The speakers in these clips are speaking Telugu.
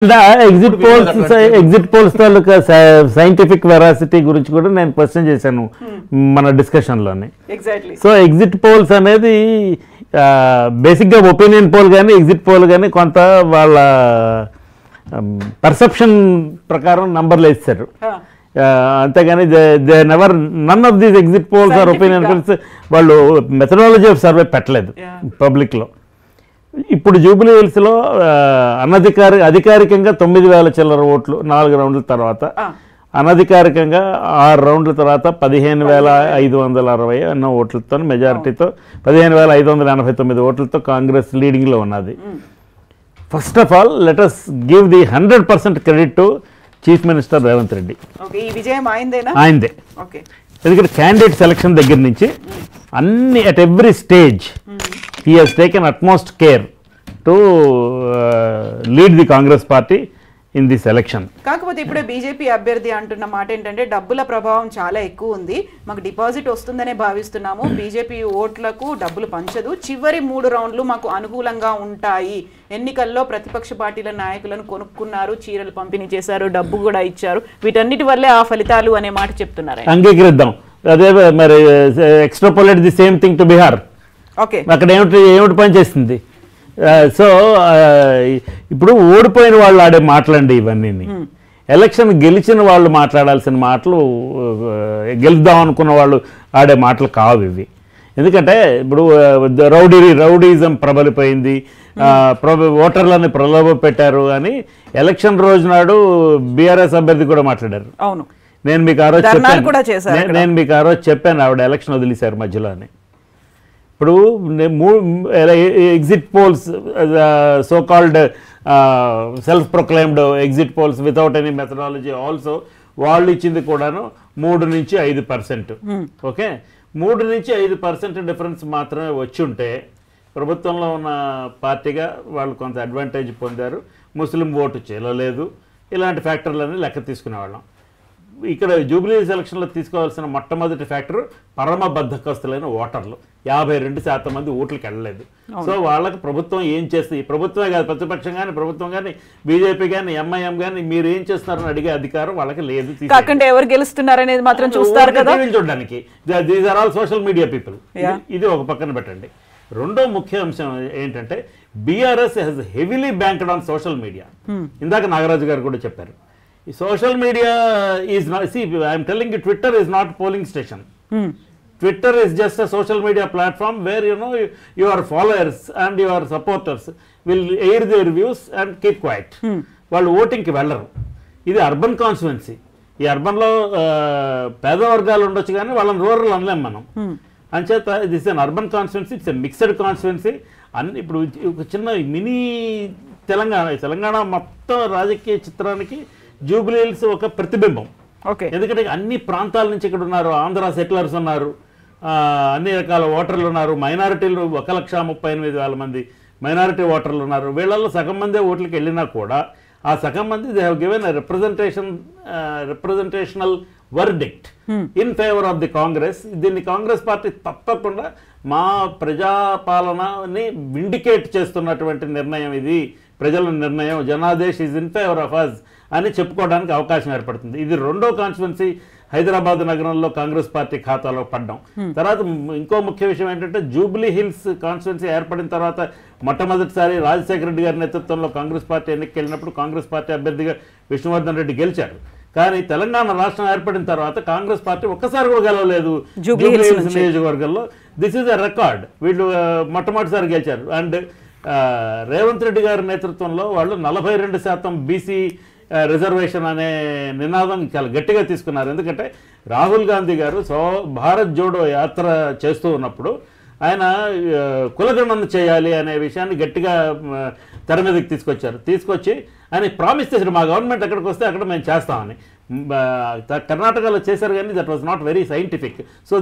ఎగ్జిట్ పోల్స్ తాలూకా సైంటిఫిక్ వెరాసిటీ గురించి కూడా నేను క్వశ్చన్ చేశాను మన డిస్కషన్లోనే. సో ఎగ్జిట్ పోల్స్ అనేది బేసిక్గా ఒపీనియన్ పోల్ కానీ ఎగ్జిట్ పోల్ కానీ కొంత వాళ్ళ పర్సెప్షన్ ప్రకారం నంబర్లు వేస్తారు, అంతేగాని they never none of these exit polls are opinion polls వాళ్ళు మెథడాలజీ ఆఫ్ సర్వే పెట్టలేదు పబ్లిక్లో. ఇప్పుడు జూబ్లీ హిల్స్లో అధికారికంగా 9,000 చిల్లర ఓట్లు 4 రౌండ్ల తర్వాత, అనధికారికంగా 6 రౌండ్ల తర్వాత 15,560 అన్న ఓట్లతో మెజారిటీతో 15,589 ఓట్లతో కాంగ్రెస్ లీడింగ్లో ఉన్నది. First of all let us give the 100% credit to chief minister Revanth Reddy. ఆయనదే. ఎందుకంటే క్యాండిడేట్ సెలక్షన్ దగ్గర నుంచి అన్ని at every stage he has taken utmost care to lead the Congress party in this election. కాకపోతే ఇప్పుడు బీజేపీ అభ్యర్థి అంటున్న మాట ఏంటంటే డబ్బుల ప్రభావం చాలా ఎక్కువ ఉంది, మాకు డిపాజిట్ వస్తుందనే భావిస్తున్నాము, బీజేపీ ఓట్లకు డబ్బులు పంచదు, చివరి 3 రౌండ్లు మాకు అనుకూలంగా ఉంటాయి, ఎన్నికల్లో ప్రతిపక్ష పార్టీల నాయకులను కొనుక్కున్నారు, చీరలు పంపిణీ చేశారు, డబ్బు కూడా ఇచ్చారు, వీటన్నిటి వల్లే ఆ ఫలితాలు అనే మాట చెప్తున్నారు. అంగీకరిద్దాం. అదే మరి extrapolate the same thing to Bihar. అక్కడ ఏమిటి పనిచేస్తుంది. సో ఇప్పుడు ఓడిపోయిన వాళ్ళు ఆడే మాటలండి ఇవన్నీ. ఎలక్షన్ గెలిచిన వాళ్ళు మాట్లాడాల్సిన మాటలు, గెలుద్దాం అనుకున్న వాళ్ళు ఆడే మాటలు కావు ఇవి. ఎందుకంటే ఇప్పుడు రౌడీజం ప్రబలిపోయింది, ఓటర్లని ప్రలోభ పెట్టారు అని ఎలక్షన్ రోజు నాడు బీఆర్ఎస్ అభ్యర్థి కూడా మాట్లాడారు. నేను మీకు ఆ రోజు చెప్పాను ఆవిడ ఎలక్షన్ వదిలేశారు మధ్యలో అని. ఇప్పుడు exit polls, so called self proclaimed exit polls without any methodology also, వాళ్ళు ఇచ్చింది కూడాను 3 నుంచి 5%. ఓకే, 3 నుంచి 5% డిఫరెన్స్ మాత్రమే వచ్చి ఉంటే ప్రభుత్వంలో ఉన్న పార్టీగా వాళ్ళు కొంత అడ్వాంటేజ్ పొందారు, ముస్లిం ఓటు చెల్లలేదు, ఇలాంటి ఫ్యాక్టర్లన్నీ లెక్క తీసుకునేవాళ్ళం. ఇక్కడ జూబ్లీ ఎలక్షన్లో తీసుకోవాల్సిన మొట్టమొదటి ఫ్యాక్టర్ పరమ బద్ధకస్తులైన ఓటర్లు. 52% మంది ఓట్లకి వెళ్ళలేదు. సో వాళ్ళకి ప్రభుత్వం ఏం చేస్తుంది, ప్రభుత్వమే కాదు ప్రతిపక్షం కానీ ప్రభుత్వం కానీ బీజేపీ కానీ ఎంఐఎం కానీ మీరు ఏం చేస్తున్నారని అడిగే అధికారం వాళ్ళకి లేదు. ఎవరు గెలుస్తున్నారు అనేది మాత్రం చూస్తారు కదా చూడడానికి. These are all social media people. ఇది ఒక పక్కన పెట్టండి. రెండో ముఖ్య అంశం ఏంటంటే BRS has heavily banked on social media. ఇందాక నాగరాజు గారు కూడా చెప్పారు. Social media is not, see, I am telling you, Twitter is not polling station. Twitter is just a social media platform where your followers and your supporters will air their views and keep quiet. వాళ్ళు ఓటింగ్కి వెళ్ళరు. ఇది అర్బన్ కాన్స్టిట్యుయెన్సీ. ఈ అర్బన్లో పేద వర్గాలు ఉండొచ్చు కానీ వాళ్ళని రూరల్ అనలేం మనం. అంచేత this an urban constituency, it's a mixed constituency. ఇప్పుడు ఒక చిన్న మినీ తెలంగాణ మొత్తం రాజకీయ చిత్రానికి జూబ్లీ హిల్స్ ఒక ప్రతిబింబం. ఎందుకంటే అన్ని ప్రాంతాల నుంచి ఇక్కడ ఉన్నారు, ఆంధ్ర సెటిలర్స్ ఉన్నారు, అన్ని రకాల ఓటర్లు ఉన్నారు, మైనారిటీలు 1,38,000 మంది మైనారిటీ ఓటర్లు ఉన్నారు. వీళ్ళల్లో సగం మందే ఓట్లకి వెళ్ళినా కూడా ఆ సగం మంది they have given representational verdict in favour of the Congress. దీన్ని కాంగ్రెస్ పార్టీ తప్పకుండా మా ప్రజాపాలనని విండికేట్ చేస్తున్నటువంటి నిర్ణయం ఇది, ప్రజల నిర్ణయం, janadesh is in favour of us అని చెప్పుకోవడానికి అవకాశం ఏర్పడుతుంది. ఇది రెండో కాన్స్టిట్యుయెన్సీ హైదరాబాద్ నగరంలో కాంగ్రెస్ పార్టీ ఖాతాలో పడ్డం. తర్వాత ఇంకో ముఖ్య విషయం ఏంటంటే జూబ్లీ హిల్స్ కాన్స్టిట్యుయెన్సీ ఏర్పడిన తర్వాత మొట్టమొదటిసారి రాజశేఖర రెడ్డి గారి నేతృత్వంలో కాంగ్రెస్ పార్టీ ఎన్నికకి వెళ్ళినప్పుడు కాంగ్రెస్ పార్టీ అభ్యర్థిగా విష్ణువర్ధన్ రెడ్డి గెలిచారు. కానీ తెలంగాణ రాష్ట్రం ఏర్పడిన తర్వాత కాంగ్రెస్ పార్టీ ఒక్కసారి కూడా గెలవలేదు జూబ్లీ హిల్స్ నియోజకవర్గంలో. This is a record. వీళ్ళు మొట్టమొదటిసారి గెలిచారు. అండ్ రేవంత్ రెడ్డి గారి నేతృత్వంలో వాళ్ళు 42% బీసీ రిజర్వేషన్ అనే నినాదం చాలా గట్టిగా తీసుకున్నారు. ఎందుకంటే రాహుల్ గాంధీ గారు భారత్ జోడో యాత్ర చేస్తూ ఉన్నప్పుడు ఆయన కులగణన చేయాలి అనే విషయాన్ని గట్టిగా తెర మీదకి తీసుకొచ్చి ఆయన ప్రామిస్ చేశారు, మా గవర్నమెంట్ ఎక్కడికి వస్తే అక్కడ మేము చేస్తామని. కర్ణాటకలో చేశారు కానీ that was not very scientific. So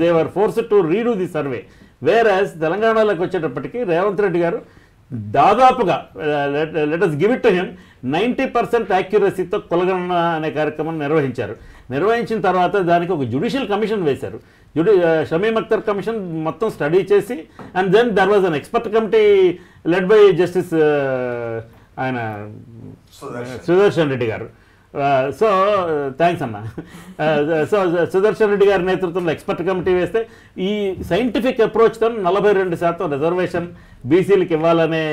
they were forced to redo the survey. Whereas తెలంగాణలోకి వచ్చేటప్పటికి రేవంత్ రెడ్డి గారు దాదాపుగా let us give it to him 90% యాక్యురసీతో కులగణన అనే కార్యక్రమం నిర్వహించిన తర్వాత దానికి ఒక జ్యుడిషియల్ కమిషన్ వేశారు. షమీమ్ అఖ్తర్ కమిషన్ మొత్తం స్టడీ చేసి and then there was an expert committee led by justice ఆయన సుదర్శన్ రెడ్డి గారు. సో థ్యాంక్స్ అన్న. సో సుదర్శన్ రెడ్డి గారి నేతృత్వంలో ఎక్స్పర్ట్ కమిటీ వేస్తే ఈ సైంటిఫిక్ అప్రోచ్తో 42% రిజర్వేషన్ బీసీలకు ఇవ్వాలనే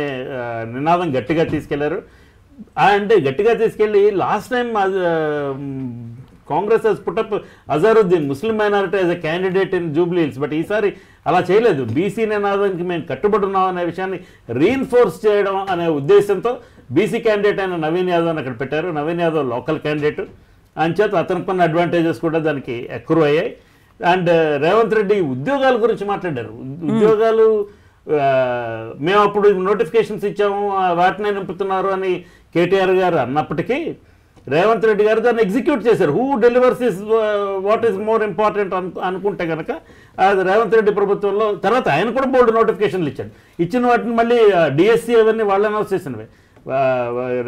నినాదం గట్టిగా తీసుకెళ్లారు. అండ్ గట్టిగా తీసుకెళ్ళి last time Congress has put up Azharuddin Muslim minority as a candidate in Jubilee Hills. But ఈసారి అలా చేయలేదు. బీసీ నినాదానికి మేము కట్టుబడి ఉన్నాం అనే విషయాన్ని రీఇన్ఫోర్స్ చేయడం అనే ఉద్దేశంతో బీసీ క్యాండిడేట్ అయిన నవీన్ యాదవ్ని అక్కడ పెట్టారు. నవీన్ యాదవ్ లోకల్ క్యాండిడేట్, అంచేత అతనికి కొన్ని అడ్వాంటేజెస్ కూడా దానికి ఎక్కువ అయ్యాయి. అండ్ రేవంత్ రెడ్డి ఉద్యోగాల గురించి మాట్లాడారు. ఉద్యోగాలు మేము అప్పుడు నోటిఫికేషన్స్ ఇచ్చాము, వాటినే నింపుతున్నారు అని కేటీఆర్ గారు అన్నప్పటికీ రేవంత్ రెడ్డి గారు దాన్ని ఎగ్జిక్యూట్ చేశారు. Who delivers is what is more important అనుకుంటే కనుక అది రేవంత్ రెడ్డి ప్రభుత్వంలో తర్వాత ఆయన కూడా బోల్డ్ నోటిఫికేషన్లు ఇచ్చాడు. ఇచ్చిన వాటిని మళ్ళీ డిఎస్సి అవన్నీ వాళ్ళు అనౌన్స్ చేసినవే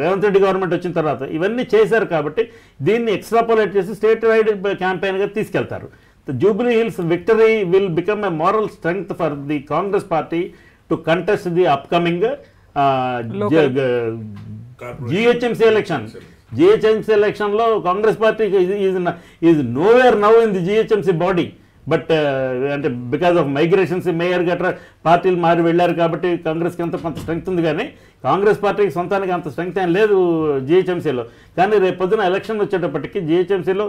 రేవంత్ రెడ్డి గవర్నమెంట్ వచ్చిన తర్వాత ఇవన్నీ చేశారు. కాబట్టి దీన్ని ఎక్స్ట్రాపోలేట్ చేసి స్టేట్ వైడ్ క్యాంపెయిన్గా తీసుకెళ్తారు. Jubilee Hills victory will become a moral strength for the Congress party to contest the upcoming GHMC election. GHMC ఎలక్షన్లో Congress party is nowhere now in the GHMC body. But అంటే బికాజ్ ఆఫ్ మైగ్రేషన్స్ మేయర్ గట్రా పార్టీలు మారి వెళ్ళారు కాబట్టి కాంగ్రెస్కి అంత కొంత స్ట్రెంగ్త్ ఉంది. కానీ కాంగ్రెస్ పార్టీకి సొంతానికి అంత స్ట్రెంగ్త్ ఏం లేదు జిహెచ్ఎంసీలో. కానీ రేపు పొద్దున ఎలక్షన్ వచ్చేటప్పటికి జిహెచ్ఎంసీలో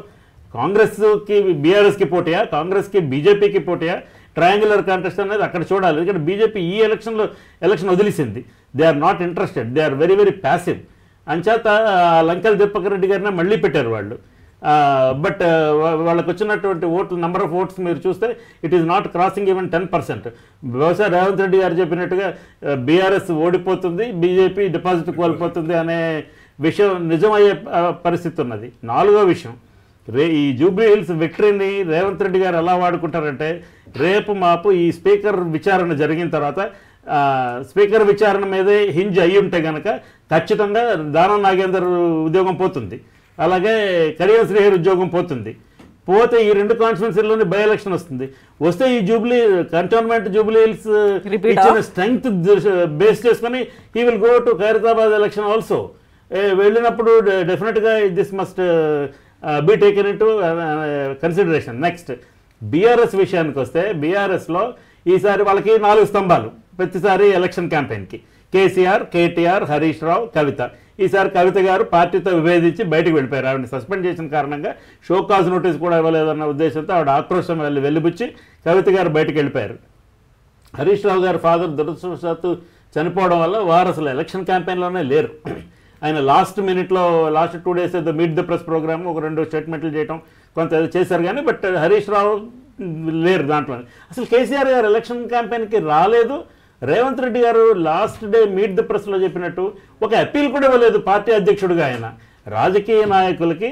కాంగ్రెస్కి బీఆర్ఎస్కి పోటీయా, కాంగ్రెస్కి బీజేపీకి పోటీయా, ట్రయాంగులర్ కాంటెస్ట్ అనేది అక్కడ చూడాలి. ఎందుకంటే బీజేపీ ఈ ఎలక్షన్ వదిలేసింది. They are not interested, they are very very passive. అంచేత లంకెల దీపక్ రెడ్డి గారినే మళ్ళీ పెట్టారు వాళ్ళు. బట్ వాళ్ళకు వచ్చినటువంటి ఓట్లు నెంబర్ ఆఫ్ ఓట్స్ మీరు చూస్తే it is not crossing even 10%. బహుశా రేవంత్ రెడ్డి గారు చెప్పినట్టుగా బీఆర్ఎస్ ఓడిపోతుంది, బీజేపీ డిపాజిట్ కోల్పోతుంది అనే విషయం నిజమయ్యే పరిస్థితి ఉన్నది. నాలుగో విషయం, ఈ జూబ్లీ హిల్స్ విక్టరీని రేవంత్ రెడ్డి గారు ఎలా వాడుకుంటారంటే రేపు మాపు ఈ స్పీకర్ విచారణ జరిగిన తర్వాత స్పీకర్ విచారణ మీదే హింజ్ అయ్యి ఉంటే కనుక ఖచ్చితంగా దానం నాగేందర్ ఉద్యోగం పోతుంది, అలాగే కడియం శ్రీహరి ఉద్యోగం పోతుంది. పోతే ఈ రెండు కాన్స్టిట్యున్సీల్లోనే బై ఎలక్షన్ వస్తుంది. వస్తే ఈ కంటోన్మెంట్ జూబ్లీ హిల్స్ ఇచ్చిన స్ట్రెంగ్త్ బేస్ చేసుకొని he will go to Khairatabad election also. వెళ్ళినప్పుడు డెఫినెట్గా this must be taken into consideration. Next BRS విషయానికి వస్తే బీఆర్ఎస్లో ఈసారి వాళ్ళకి 4 స్తంభాలు ప్రతిసారి ఎలక్షన్ క్యాంపెయిన్కి. కేసీఆర్, కేటీఆర్, హరీష్ రావు, కవిత. ఈసారి కవిత గారు పార్టీతో విభేదించి బయటకు వెళ్ళిపోయారు. ఆవిడని సస్పెండ్ చేసిన కారణంగా షోకాజ్ నోటీస్ కూడా ఇవ్వలేదన్న ఉద్దేశంతో ఆవిడ ఆక్రోశం వెళ్ళిపుచ్చి కవిత గారు బయటకు వెళ్ళిపోయారు. హరీష్ రావు గారు ఫాదర్ దురదృష్టవశాత్తు చనిపోవడం వల్ల వారు అసలు ఎలక్షన్ క్యాంపెయిన్లోనే లేరు. ఆయన లాస్ట్ మినిట్లో లాస్ట్ 2 days ఏదో మీట్ ద ప్రెస్ ప్రోగ్రామ్ ఒక 2 స్టేట్మెంట్లు చేయడం కొంత చేశారు. కానీ బట్ హరీష్ రావు లేరు దాంట్లో. అసలు కేసీఆర్ గారు ఎలక్షన్ క్యాంపెయిన్కి రాలేదు. రేవంత్ రెడ్డి గారు లాస్ట్ డే మీట్ ది ప్రెస్లో చెప్పినట్టు ఒక అప్పీల్ కూడా ఇవ్వలేదు పార్టీ అధ్యక్షుడిగా. ఆయన రాజకీయ నాయకులకి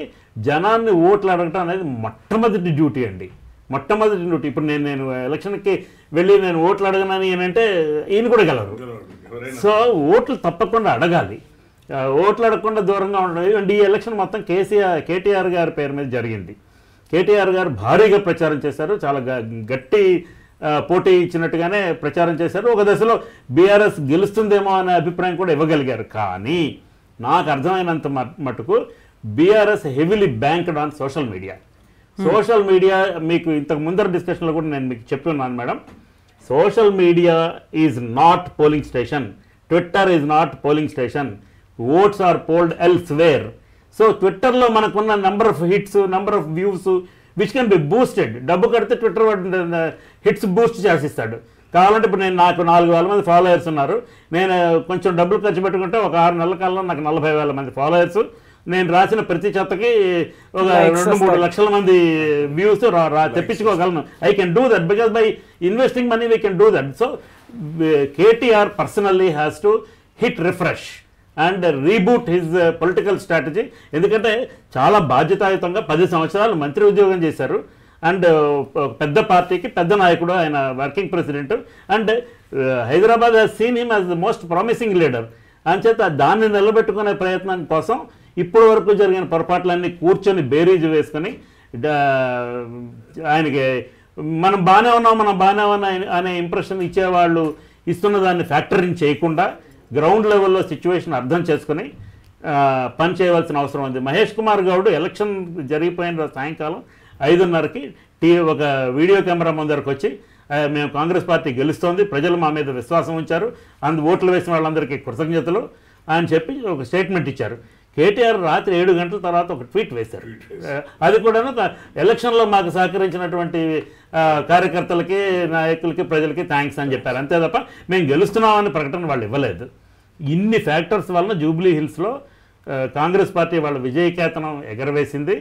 జనాన్ని ఓట్లు అడగటం అనేది మొట్టమొదటి డ్యూటీ అండి, మొట్టమొదటి డ్యూటీ. ఇప్పుడు నేను ఎలక్షన్కి వెళ్ళి నేను ఓట్లు అడగనని అంటే ఈయన కూడా గెలరు. సో ఓట్లు తప్పకుండా అడగాలి, ఓట్లు అడగకుండా దూరంగా ఉండదు. అండ్ ఈ ఎలక్షన్ మొత్తం కేటీఆర్ గారి పేరు మీద జరిగింది. కేటీఆర్ గారు భారీగా ప్రచారం చేశారు, చాలా గట్టి పోటీ ఇచ్చినట్టుగానే ప్రచారం చేశారు. ఒక దశలో బీఆర్ఎస్ గెలుస్తుందేమో అనే అభిప్రాయం కూడా ఇవ్వగలిగారు. కానీ నాకు అర్థమైనంత మటుకు BRS heavily banked on social media. Social media మీకు ఇంతకు ముందర డిస్కషన్లో కూడా నేను మీకు చెప్పి ఉన్నాను madam. Social media is not polling station, Twitter is not polling station, votes are polled elsewhere. So ట్విట్టర్లో మనకున్న number of hits, number of views which can be boosted. డబ్బు కడితే ట్విట్టర్ హిట్స్ బూస్ట్ చేసిస్తాడు. కావాలంటే ఇప్పుడు నాకు 4,000 మంది ఫాలోయర్స్ ఉన్నారు. నేను కొంచెం డబ్బులు ఖర్చు పెట్టుకుంటే ఒక 6 నెలల కాలంలో నాకు 40,000 మంది ఫాలోయర్స్. నేను రాసిన ప్రతి చెత్తకి ఒక 2-3 లక్షల మంది వ్యూస్ తెప్పించుకోగలను. I can do that because by investing money we can do that. So KTR personally has to hit refresh and reboot his political strategy. ఎందుకంటే చాలా బాధ్యతాయుతంగా 10 సంవత్సరాలు మంత్రి ఉద్యోగం చేశారు. అండ్ పెద్ద పార్టీకి పెద్ద నాయకుడు, ఆయన working president. And Hyderabad has seen him as the most promising leader. అంచేత దాన్ని నిలబెట్టుకునే ప్రయత్నం కోసం ఇప్పటి వరకు జరిగిన పొరపాట్లన్నీ కూర్చొని బేరీజు వేసుకొని ఆయనకి మనం బాగానే ఉన్నాం అనే ఇంప్రెషన్ ఇచ్చేవాళ్ళు ఇస్తున్న దాన్ని ఫ్యాక్టరింగ్ చేయకుండా గ్రౌండ్ లెవెల్లో సిచ్యువేషన్ అర్థం చేసుకుని పని చేయవలసిన అవసరం ఉంది. మహేష్ కుమార్ గౌడ్ ఎలక్షన్ జరిగిపోయిన సాయంకాలం 5:30కి ఒక వీడియో కెమెరా ముందరకు వచ్చి మేము కాంగ్రెస్ పార్టీ గెలుస్తోంది, ప్రజలు మా మీద విశ్వాసం ఉంచారు, ఓట్లు వేసిన వాళ్ళందరికీ కృతజ్ఞతలు అని చెప్పి ఒక స్టేట్మెంట్ ఇచ్చారు. కేటీఆర్ రాత్రి 7 గంటల తర్వాత ఒక ట్వీట్ వేశారు. అది కూడా ఎలక్షన్లో మాకు సహకరించినటువంటి కార్యకర్తలకి, నాయకులకి, ప్రజలకి థ్యాంక్స్ అని చెప్పారు. అంతే తప్ప మేము గెలుస్తున్నామని ప్రకటన వాళ్ళు ఇవ్వలేదు. ఇన్ని ఫ్యాక్టర్స్ వలన జూబ్లీ హిల్స్లో కాంగ్రెస్ పార్టీ వాళ్ళ విజయకేతనం ఎగరవేసింది.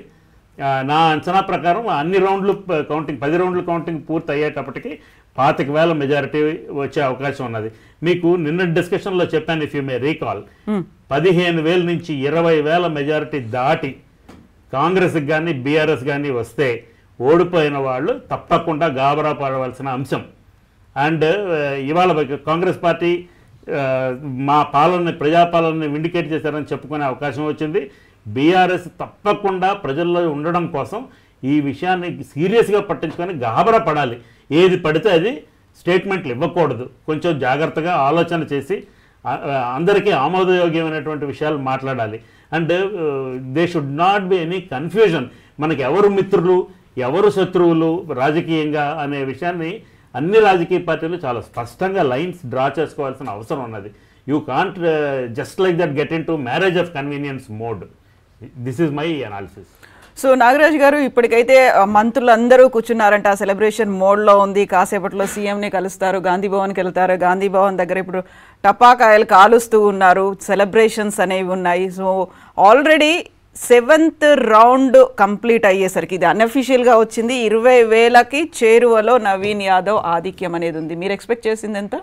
నా అంచనా ప్రకారం అన్ని రౌండ్లు కౌంటింగ్ 10 రౌండ్లు కౌంటింగ్ పూర్తి అయ్యేటప్పటికి 25,000 మెజారిటీ వచ్చే అవకాశం ఉన్నది. మీకు నిన్న డిస్కషన్లో చెప్పాను, ఇఫ్ యూ మే రీకాల్, 15,000 నుంచి 20,000 మెజారిటీ దాటి కాంగ్రెస్కి కానీ బీఆర్ఎస్ కానీ వస్తే ఓడిపోయిన వాళ్ళు తప్పకుండా గాబరా పడవలసిన అంశం. అండ్ ఇవాళ కాంగ్రెస్ పార్టీ మా పాలనని, ప్రజాపాలనని విండికేట్ చేశారని చెప్పుకునే అవకాశం వచ్చింది. బీఆర్ఎస్ తప్పకుండా ప్రజల్లో ఉండడం కోసం ఈ విషయాన్ని సీరియస్గా పట్టించుకొని గాబరా పడాలి. ఏది పడితే అది స్టేట్మెంట్లు ఇవ్వకూడదు. కొంచెం జాగ్రత్తగా ఆలోచన చేసి అందరికీ ఆమోదయోగ్యమైనటువంటి విషయాలు మాట్లాడాలి. And they should not be any confusion. మనకి ఎవరు మిత్రులు, ఎవరు శత్రువులు రాజకీయంగా అనే విషయాన్ని అన్ని రాజకీయ పార్టీలు చాలా స్పష్టంగా లైన్స్ డ్రా చేసుకోవాల్సిన అవసరం ఉన్నది. You can't just like that get in to marriage of convenience mode. This is my analysis. So Nagaraj గారు, ఇప్పటికైతే మంత్రులందరూ కూర్చున్నారంట, ఆ సెలబ్రేషన్ మోడ్లో ఉంది. కాసేపట్లో సీఎంని కలుస్తారు, గాంధీ భవన్కి వెళ్తారు. గాంధీ భవన్ దగ్గర ఇప్పుడు టపాకాయలు కాలుస్తూ ఉన్నారు, సెలబ్రేషన్స్ అనేవి ఉన్నాయి. So already 7th round complete అయ్యేసరికి, ఇది అన్అఫీషియల్గా వచ్చింది, 20,000కి చేరువలో నవీన్ యాదవ్ ఆధిక్యం అనేది ఉంది. మీరు ఎక్స్పెక్ట్ చేసింది ఎంత?